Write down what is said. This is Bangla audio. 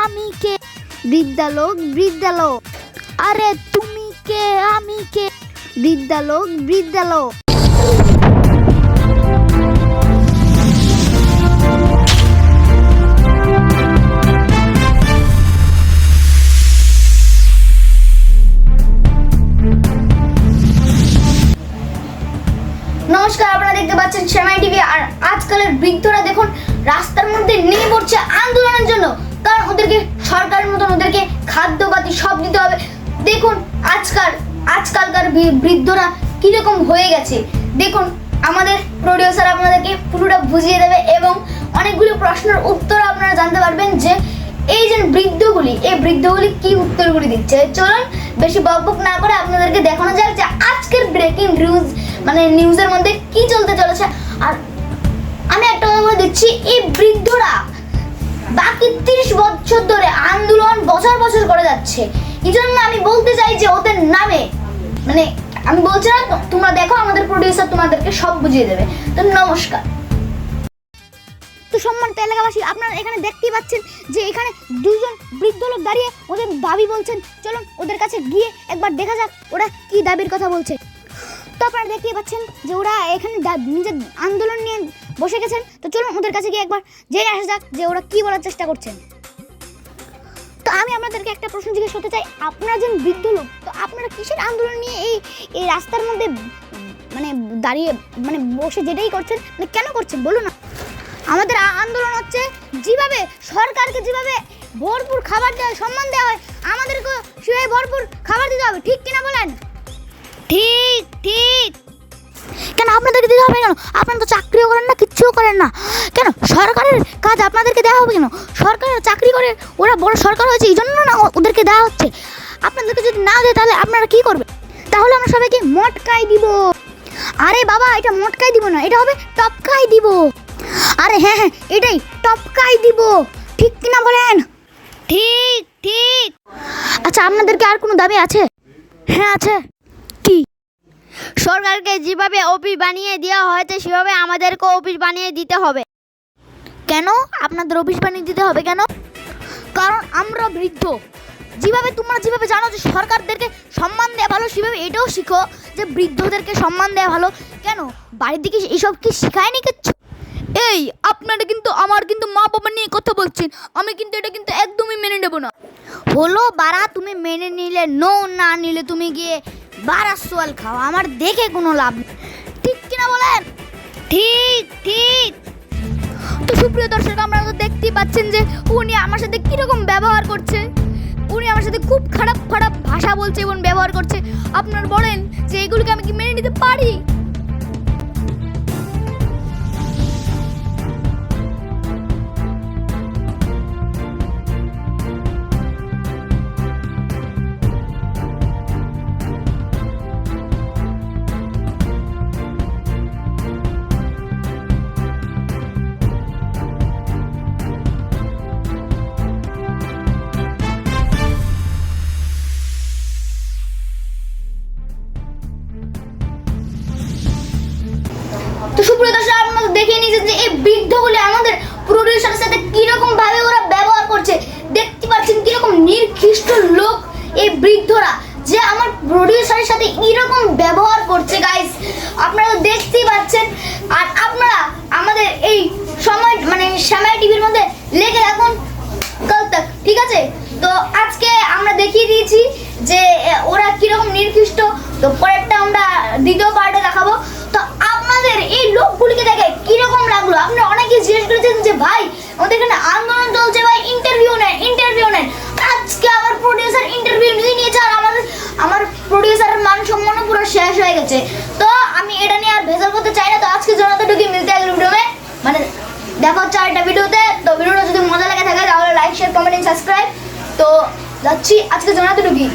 আমি কে? বৃদ্ধালোক বৃদ্ধালোক, আরে তুমি কে আমি কে? বৃদ্ধালোক বৃদ্ধালোক। নমস্কার, আপনারা দেখতে পাচ্ছেন শ্যামাই টিভি। আর আজকালের বৃদ্ধরা দেখুন রাস্তার মধ্যে নেমে পড়ছে আন্দোলনের জন্য, কারণ ওদেরকে সরকারের মতন ওদেরকে খাদ্যপাতি সব দিতে হবে। দেখুন আজকালকার বৃদ্ধরা কিরকম হয়ে গেছে। দেখুন আমাদের প্রডিউসার আপনাদেরকে পুরোটা বুঝিয়ে দেবে এবং অনেকগুলো প্রশ্নের উত্তর আপনারা জানতে পারবেন যে এই যে বৃদ্ধগুলি কি উত্তরগুলি দিচ্ছে। চলুন বেশি বকবক না করে আপনাদেরকে দেখানো যাক যে আজকের ব্রেকিং নিউজ মানে নিউজের মধ্যে কি চলতে চলেছে। আর আমি একটা কথা বলে দিচ্ছি, এই বৃদ্ধরা বাকি 30 বছর ধরে আন্দোলন বছর বছর করে যাচ্ছে। এই জন্য আমি বলতে চাই যে ওদের নামে মানে আমি বলছি না, তোমরা দেখো আমাদের প্রডিউসার তোমাদেরকে সব বুঝিয়ে দেবে। তো নমস্কার। তো সম্মানিত এলাকাবাসী, আপনারা এখানে দেখতেই পাচ্ছেন যে এখানে দুজন বৃদ্ধ লোক দাঁড়িয়ে ওদের দাবি বলছেন। চলুন ওদের কাছে গিয়ে একবার দেখা যাক ওরা কি দাবির কথা বলছে। তো আপনারা দেখতেই পাচ্ছেন যে ওরা এখানে নিজের আন্দোলন নিয়ে বসে গেছেন। তো চলুন ওদের কাছে গিয়ে একবার জেনে আসা যাক যে ওরা কি বলার চেষ্টা করছেন। তো আমি আপনাদেরকে একটা প্রশ্ন জিজ্ঞেস করতে চাই, আপনারা যেন বৃদ্ধ লোক, তো আপনারা কিসের আন্দোলন নিয়ে এই রাস্তার মধ্যে মানে দাঁড়িয়ে মানে বসে যেটাই করছেন, মানে কেন করছেন বলুন না। আমাদের আন্দোলন হচ্ছে যেভাবে সরকারকে যেভাবে ভরপুর খাবার দেওয়া সম্মান দেওয়া হয়, আমাদেরকেও সেভাবে ভরপুর খাবার দিতে হবে। ঠিক কিনা বলেন? ঠিক ঠিক। কেন আপনাদেরকে দিতে হবে কেন? আপনারা তো চাকরিও করেন না, কিচ্ছুও করেন না, কেন সরকারের কাজ আপনাদেরকে দেওয়া হবে কেন? সরকারের চাকরি করে ওরা বড় সরকার হয়েছে, এই জন্য না ওদেরকে দেওয়া হচ্ছে। আপনাদেরকে যদি না দেয় তাহলে আপনারা কি করবেন? তাহলে আমরা সবাইকে মটকাই দিব। আরে বাবা, এটা মটকাই দিব না, এটা হবে টপকাই দিব। আরে হ্যাঁ হ্যাঁ, এটাই টপকাই দিব। ঠিক কিনা বলেন? ঠিক ঠিক। আচ্ছা, আপনাদেরকে আর কোনো দাবি আছে? হ্যাঁ আছে। কি? সরকারকে যেভাবে অফিস বানিয়ে দেওয়া হয়েছে সেভাবে আমাদেরকে অফিস বানিয়ে দিতে হবে। কেন আপনাদের অফিস বানিয়ে দিতে হবে কেন? কারণ আমরা বৃদ্ধ। তোমরা যেভাবে জানো যে সরকারদেরকে সম্মান দেওয়া ভালো, সেভাবে এটাও শিখো যে বৃদ্ধদেরকে সম্মান দেওয়া ভালো। কেন বাড়ির দিকে এইসব কি শেখায়নি কিচ্ছু? এই আপনারা কিন্তু আমার মা বাবা নিয়ে কথা বলছেন, আমি কিন্তু এটা কিন্তু একদমই মেনে নেব না। হলো বাড়া, তুমি মেনে নিলে না নিলে তুমি গিয়ে বাড়া সোয়াল খাও, আমার দেখে কোনো লাভ নেই। ঠিক কিনা বলেন? ঠিক ঠিক। তো সুপ্রিয় দর্শক, আপনারা তো দেখতেই পাচ্ছেন যে উনি আমার সাথে কীরকম ব্যবহার করছে। উনি আমার সাথে খুব খারাপ খারাপ ভাষা বলছে এবং ব্যবহার করছে। আপনারা বলেন যে এগুলোকে আমি কি মেনে নিতে পারি? তো সুপ্রিয় দর্শক, আপনারা দেখে নিয়েছেন যে এই বৃদ্ধগুলি আমাদের প্রডিউসারের সাথে কিরকম ভাবে ওরা ব্যবহার করছে। দেখতে পাচ্ছেন কিরকম নির্দিষ্ট লোক এই বৃদ্ধরা, যে আমার প্রডিউসারের সাথে এরকম ব্যবহার করছে। গাইস আপনারা দেখতেই পাচ্ছেন। আর আপনারা আমাদের এই সময় মানে শ্যামাই টিভির মধ্যে লেগে থাকুন কাল তক, ঠিক আছে? তো আজকে আমরা দেখিয়ে দিয়েছি যে ওরা কিরকম নির্দিষ্ট। তো পরেরটা আমরা দ্বিতীয় পার্টে দেখাবো। তো আপনাদের এই লোকগুলিকে দেখে কিরকম লাগলো? আপনারা অনেকে জিজ্ঞেস করেছেন যে ভাই আমাদের এখানে আন্দোলন চলছে, ভাই ইন্টারভিউ নেন। আজকে আমার প্রডিউসার ইন্টারভিউ নিয়েছে, আর আমার প্রডিউসারের মান সম্মান পুরো শেষ হয়ে গেছে। তো আমি এটা নিয়ে আর ভেজাল করতে চাই না। তো আজকে জনতাটুকু মিলতে এক ভিডিওতে মানে দেখা হচ্ছে আরেকটা ভিডিওতে। তো ভিডিওটা যদি মজা লেগে থাকে তাহলে লাইক শেয়ার কমেন্ট সাবস্ক্রাইব। তো যাচ্ছি আজকে জনতাটুকু।